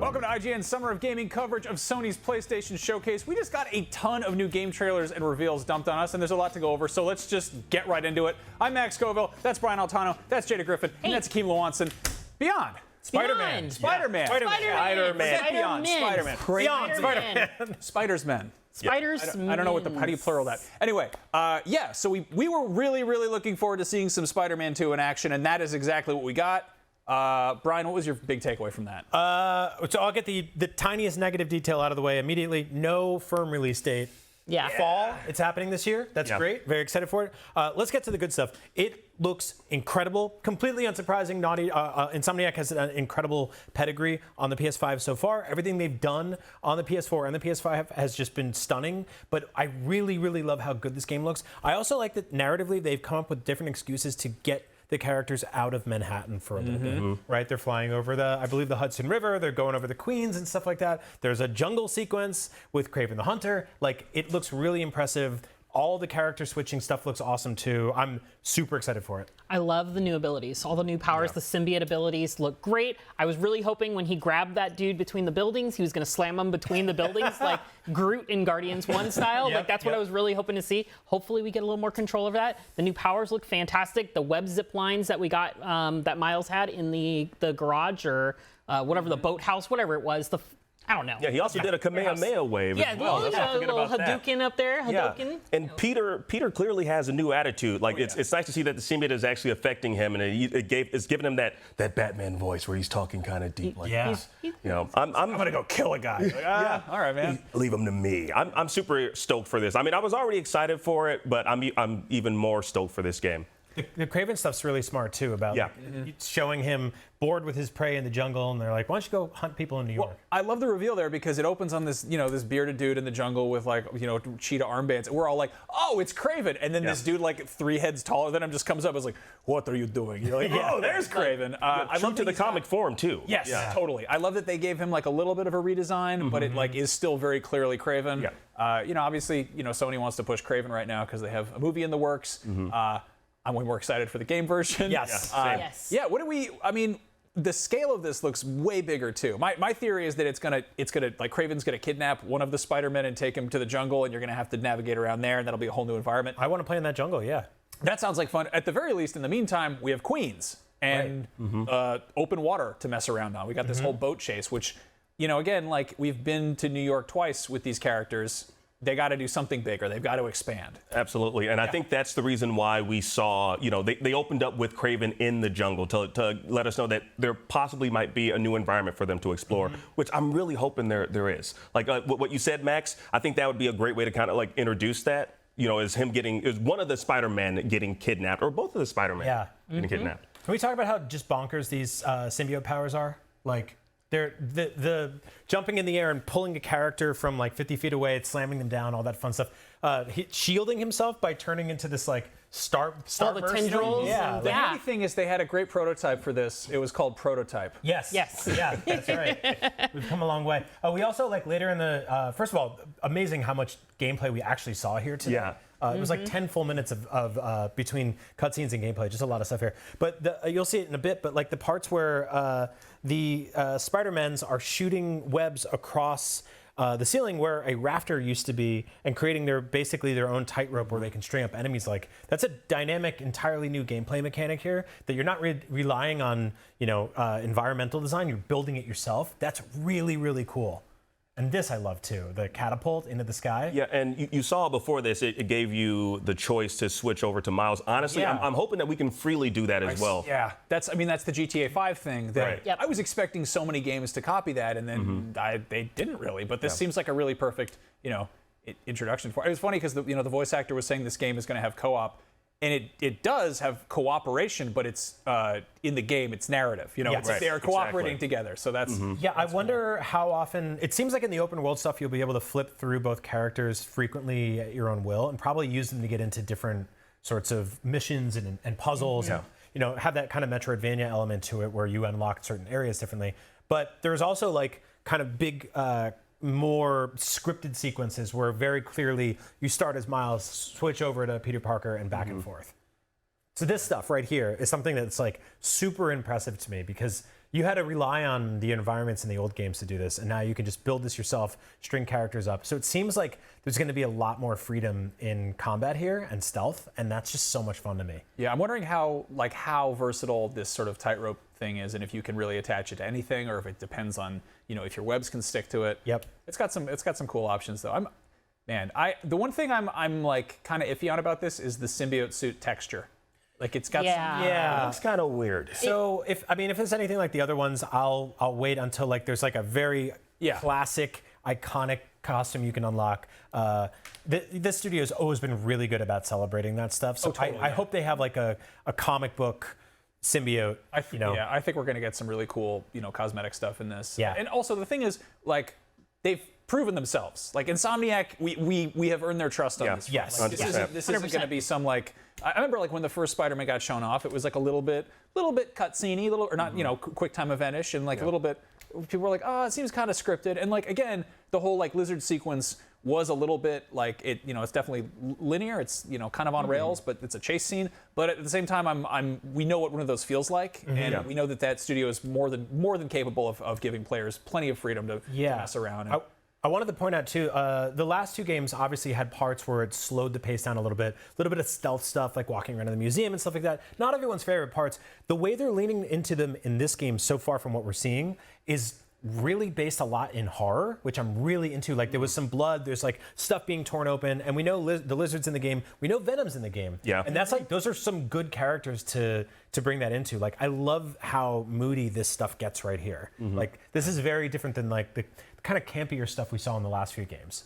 Welcome to IGN's Summer of Gaming coverage of Sony's PlayStation Showcase. We just got a ton of new game trailers and reveals dumped on us, and there's a lot to go over, so let's just get right into it. I'm Max Scoville, that's Brian Altano, that's Jada Griffin, and that's Akeem Lawanson. Beyond. Spider-Man. Spider-Man. Spider-Man. Beyond. Spider-Man. Beyond Spider-Man. Spider-Man. Spiders-Man. I don't know how do you plural that. Anyway, so we were really looking forward to seeing some Spider-Man 2 in action, and that is exactly what we got. Brian, what was your big takeaway from that? So I'll get the tiniest negative detail out of the way immediately. No firm release date. Yeah. Fall. It's happening this year. That's great. Very excited for it. Let's get to the good stuff. It looks incredible. Completely unsurprising. Insomniac has an incredible pedigree on the PS5 so far. Everything they've done on the PS4 and the PS5 has just been stunning. But I really love how good this game looks. I also like that narratively they've come up with different excuses to get the characters out of Manhattan for a little bit, right? They're flying over I believe the Hudson River. They're going over the Queens and stuff like that. There's a jungle sequence with Kraven the Hunter. Like, it looks really impressive. All the character switching stuff looks awesome too. I'm super excited for it. I love the new abilities. All the new powers, the symbiote abilities look great. I was really hoping when he grabbed that dude between the buildings, he was going to slam him between the buildings like Groot in Guardians 1 style. Like, that's what I was really hoping to see. Hopefully we get a little more control over that. The new powers look fantastic. The web zip lines that we got, that Miles had in the garage or whatever, the boathouse, whatever it was, I don't know. Yeah, he also did a Kamehameha wave as well. There's a little Hadouken up there. Hadouken. And Peter clearly has a new attitude. Like, it's nice to see that the symbiote is actually affecting him, and it's giving him that Batman voice where he's talking kind of deep. Like, you know, I'm gonna go kill a guy. Like, all right, man. Leave him to me. I'm super stoked for this. I mean, I was already excited for it, but I'm even more stoked for this game. The Kraven stuff's really smart too about showing him bored with his prey in the jungle, and they're like, "Why don't you go hunt people in New York?" Well, I love the reveal there because it opens on this, this bearded dude in the jungle with cheetah armbands. We're all like, "Oh, it's Kraven!" And then this dude, like 3 heads taller than him, just comes up and is like, "What are you doing?" You're like, "Oh, there's Kraven." I love to the comic form too. Yes, totally. I love that they gave him like a little bit of a redesign, but it is still very clearly Kraven. Obviously, Sony wants to push Kraven right now because they have a movie in the works. I'm way more excited for the game version. Yes. Yeah. The scale of this looks way bigger too. My theory is that it's gonna like Kraven's gonna kidnap one of the Spider-Men and take him to the jungle, and you're gonna have to navigate around there, and that'll be a whole new environment. I want to play in that jungle. Yeah. That sounds like fun. At the very least, in the meantime, we have Queens and open water to mess around on. We got this whole boat chase, which, again, like we've been to New York twice with these characters. They got to do something bigger. They've got to expand. Absolutely. And I think that's the reason why we saw, they opened up with Kraven in the jungle to let us know that there possibly might be a new environment for them to explore, which I'm really hoping there is. Like what you said, Max, I think that would be a great way to kind of like introduce that, is one of the Spider-Man getting kidnapped, or both of the Spider-Man getting kidnapped. Can we talk about how just bonkers these symbiote powers are? Like, they're the jumping in the air and pulling a character from like 50 feet away, it's slamming them down, all that fun stuff. Shielding himself by turning into this like star all the tendrils. The handy thing is they had a great prototype for this. It was called Prototype. Yes. Yeah, that's right. We've come a long way. We also, like, later in the first of all, amazing how much gameplay we actually saw here today. Yeah. It was like 10 full minutes of between cutscenes and gameplay, just a lot of stuff here. But you'll see it in a bit, but like the parts where the Spider-Mens are shooting webs across the ceiling where a rafter used to be and creating basically their own tightrope where they can string up enemies. Like, that's a dynamic, entirely new gameplay mechanic here that you're not relying on, environmental design. You're building it yourself. That's really cool. And this I love too, the catapult into the sky. Yeah, and you saw before this, it gave you the choice to switch over to Miles. Honestly, I'm hoping that we can freely do that as well. Yeah, that's the GTA 5 thing. I was expecting so many games to copy that, and then they didn't really. But this seems like a really perfect, introduction for it. It was funny because the voice actor was saying this game is going to have co-op. And it does have cooperation, but it's in the game, it's narrative. They are cooperating together. So that's I wonder how often. It seems like in the open world stuff, you'll be able to flip through both characters frequently at your own will, and probably use them to get into different sorts of missions and puzzles. And, have that kind of Metroidvania element to it, where you unlock certain areas differently. But there's also like kind of big. More scripted sequences where very clearly you start as Miles, switch over to Peter Parker, and back and forth. So this stuff right here is something that's like super impressive to me because You had to rely on the environments in the old games to do this, and now you can just build this yourself, string characters up. So it seems like there's going to be a lot more freedom in combat here and stealth, and that's just so much fun to me. Yeah, I'm wondering how versatile this sort of tightrope thing is, and if you can really attach it to anything, or if it depends on if your webs can stick to it. Yep. It's got some cool options though. The one thing I'm like kind of iffy on about this is the symbiote suit texture. Like it's got Yeah. It looks kind of weird. So if it's anything like the other ones, I'll wait until like there's like a very classic, iconic costume you can unlock. This studio's always been really good about celebrating that stuff. So I hope they have like a comic book symbiote. I think we're gonna get some really cool cosmetic stuff in this. Yeah. And also the thing is, like, they've proven themselves. Like Insomniac, we have earned their trust on this. Yes. Like, this isn't going to be some like. I remember like when the first Spider-Man got shown off, it was like a little bit cutscene-y, or not quick time event-ish, and like a little bit. People were like, oh, it seems kind of scripted, and like again, the whole like lizard sequence was a little bit like it. It's definitely linear. It's kind of on rails, but it's a chase scene. But at the same time, we know what one of those feels like, and we know that studio is more than capable of giving players plenty of freedom to mess around. And, I wanted to point out too, the last two games obviously had parts where it slowed the pace down a little bit of stealth stuff like walking around in the museum and stuff like that. Not everyone's favorite parts. The way they're leaning into them in this game so far from what we're seeing is really based a lot in horror, which I'm really into. Like there was some blood, there's like stuff being torn open, and we know the lizard's in the game, we know Venom's in the game. Yeah. And that's like, those are some good characters to bring that into. Like I love how moody this stuff gets right here. Like this is very different than like the kind of campier stuff we saw in the last few games.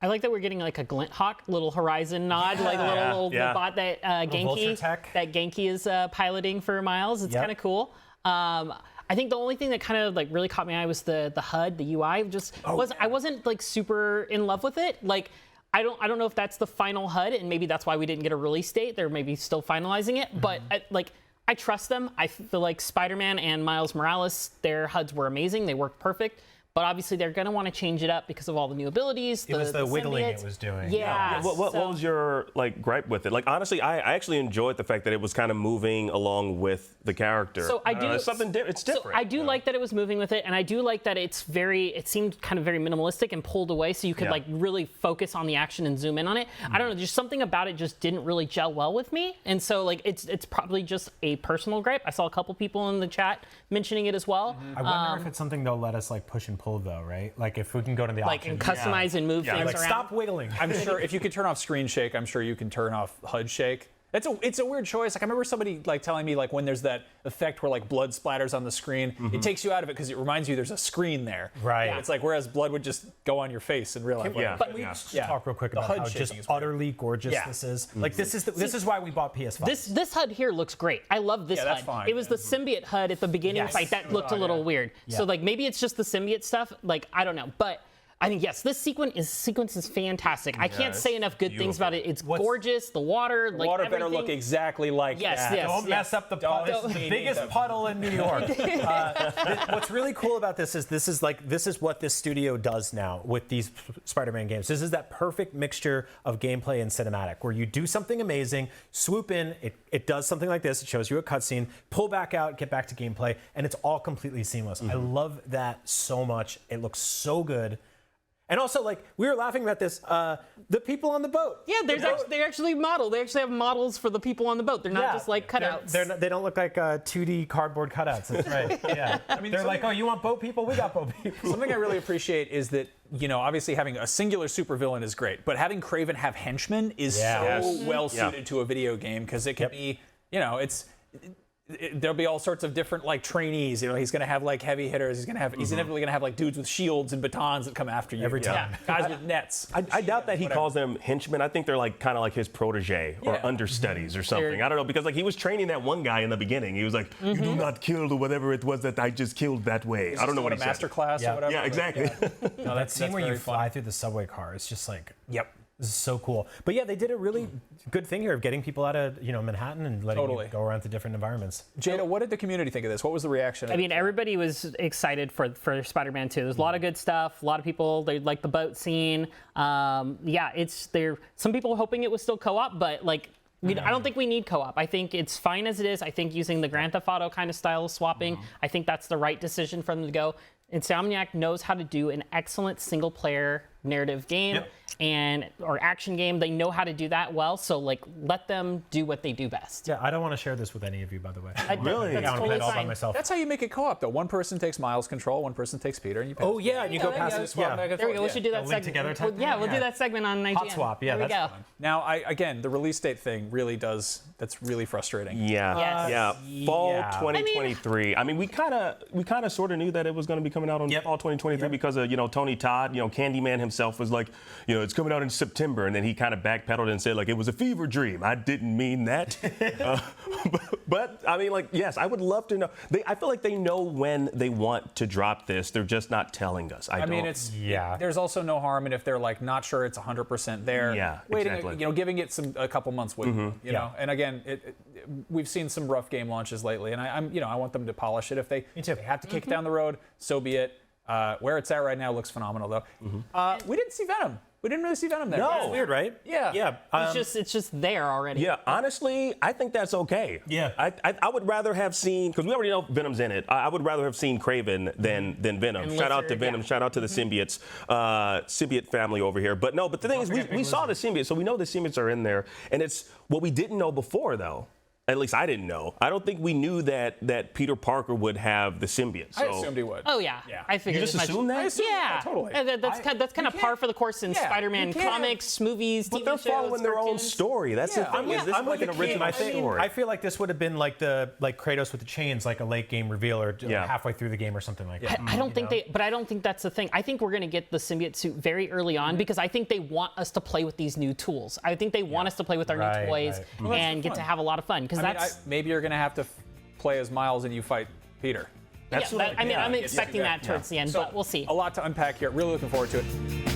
I like that we're getting like a Glint Hawk little Horizon nod, like a little bot that Genki is piloting for Miles. It's kind of cool. I think the only thing that kind of like really caught my eye was the HUD, the UI. I wasn't like super in love with it. Like I don't know if that's the final HUD, and maybe that's why we didn't get a release date. They're maybe still finalizing it, but I trust them. I feel like Spider-Man and Miles Morales, their HUDs were amazing. They worked perfect. But obviously they're going to want to change it up because of all the new abilities. It was the wiggling it was doing. Yeah. What was your gripe with it? Like honestly, I actually enjoyed the fact that it was kind of moving along with the character. So I do. It's something different. It's different. So I do like that it was moving with it, and I do like that it seemed kind of very minimalistic and pulled away, so you could like really focus on the action and zoom in on it. I don't know, just something about it just didn't really gel well with me, and so like it's probably just a personal gripe. I saw a couple people in the chat mentioning it as well. I wonder if it's something they'll let us like push and pull though, right? Like if we can go to the like options. and customize and move things like around. stop wiggling. I'm sure if you can turn off screen shake, I'm sure you can turn off HUD shake. It's a weird choice. Like I remember somebody like telling me like when there's that effect where like blood splatters on the screen, it takes you out of it because it reminds you there's a screen there. Right. It's like whereas blood would just go on your face in real life. But we just talk real quick about HUD how just shaking is utterly gorgeous this is. Like this is why we bought PS5. This HUD here looks great. I love this HUD. That's fine. It was the symbiote HUD at the beginning fight that looked a little weird. So like maybe it's just the symbiote stuff. Like I don't know, but I think yes, this sequence is fantastic. I can't say enough good things about it. It's gorgeous. The water, like water everything. better look exactly like that. Don't mess up the puddle. This is the biggest puddle in New York. What's really cool about this is what this studio does now with these Spider-Man games. This is that perfect mixture of gameplay and cinematic, where you do something amazing, swoop in, it does something like this, it shows you a cutscene, pull back out, get back to gameplay, and it's all completely seamless. I love that so much. It looks so good. And also, like, we were laughing about this, the people on the boat. Yeah, they actually model. They actually have models for the people on the boat. They're not just like cutouts. They don't look like 2D cardboard cutouts. That's right. Yeah. I mean, they're like, oh, you want boat people? We got boat people. Something I really appreciate is that, obviously having a singular supervillain is great, but having Kraven have henchmen is so well suited to a video game because it can be, there'll be all sorts of different like trainees. He's going to have like heavy hitters. He's inevitably going to have like dudes with shields and batons that come after you every time. Guys with nets. I doubt that he calls them henchmen. I think they're like kind of like his protege or understudies or something. I don't know, because like he was training that one guy in the beginning. He was like, "You do not kill whatever it was that I just killed that way." I don't know what he said. Master class or whatever. Yeah, exactly. No, that scene where you fly through the subway car, it's just like, yep. This is so cool. But yeah, they did a really good thing here of getting people out of Manhattan and letting you go around to different environments. Jada, what did the community think of this? What was the reaction? I mean, everybody was excited for Spider-Man 2. There's a lot of good stuff. A lot of people, they like the boat scene. Some people were hoping it was still co-op, but like I don't think we need co-op. I think it's fine as it is. I think using the Grand Theft Auto kind of style of swapping, I think that's the right decision for them to go. Insomniac knows how to do an excellent single-player narrative game or action game. They know how to do that well. So like, let them do what they do best. Yeah, I don't want to share this with any of you, by the way. Really? That's I want to play totally it all by fine. myself. That's how you make it co-op, though. One person takes Miles' control, one person takes Peter, and you pass. Oh yeah, and you go past it. swap back and There we forth, go. We should do that link segment. together type Yeah, thing? we'll do Yeah. that segment on IGN. Hot swap. Yeah, there we that's go. fun. Now, again, the release date thing really that's really frustrating. Yeah, Yes. Fall Yeah. 2023. I mean, we kind of sort of knew that it was going to be coming out on fall 2023 because of Tony Todd. Candyman himself was like, it's coming out in September, and then he kind of backpedaled and said like it was a fever dream. I didn't mean that. But I mean, like, yes, I would love to know. I feel like they know when they want to drop this. They're just not telling us. I mean, don't. there's also no harm in if they're like not sure it's 100% there. Yeah, waiting, exactly. Giving it a couple months wait. You know, and again, we've seen some rough game launches lately, and I want them to polish it. If they have to kick it down the road, so be it. Where it's at right now looks phenomenal, though. We didn't see Venom. We didn't really see Venom there. No. It's weird, right? Yeah. Yeah. It's just there already. Yeah, honestly, I think that's okay. Yeah. I would rather have seen, because we already know Venom's in it, I would rather have seen Kraven than Venom. And Shout out to Lizard, Venom, shout out to the symbiotes, symbiote family over here. But the thing is, we saw the symbiotes, so we know the symbiotes are in there. And it's what we didn't know before, though. At least I didn't know. I don't think we knew that Peter Parker would have the symbiote. I assumed he would. Oh yeah. I figured You just as much. assumed that? I assumed Yeah, totally. That's kind of par for the course in Spider-Man you can't have- comics, movies, But TV they're shows, following their own cartoons. story. That's the thing. Is this I'm like an with you, original Keith. story? I feel like this would have been like Kratos with the chains, like a late game reveal or halfway through the game or something like that. I don't think but I don't think that's the thing. I think we're going to get the symbiote suit very early on because I think they want us to play with these new tools. I think they want us to play with our new toys and get to have a lot of fun because Maybe you're going to have to play as Miles and you fight Peter. I'm expecting that towards the end, So, but we'll see. A lot to unpack here. Really looking forward to it.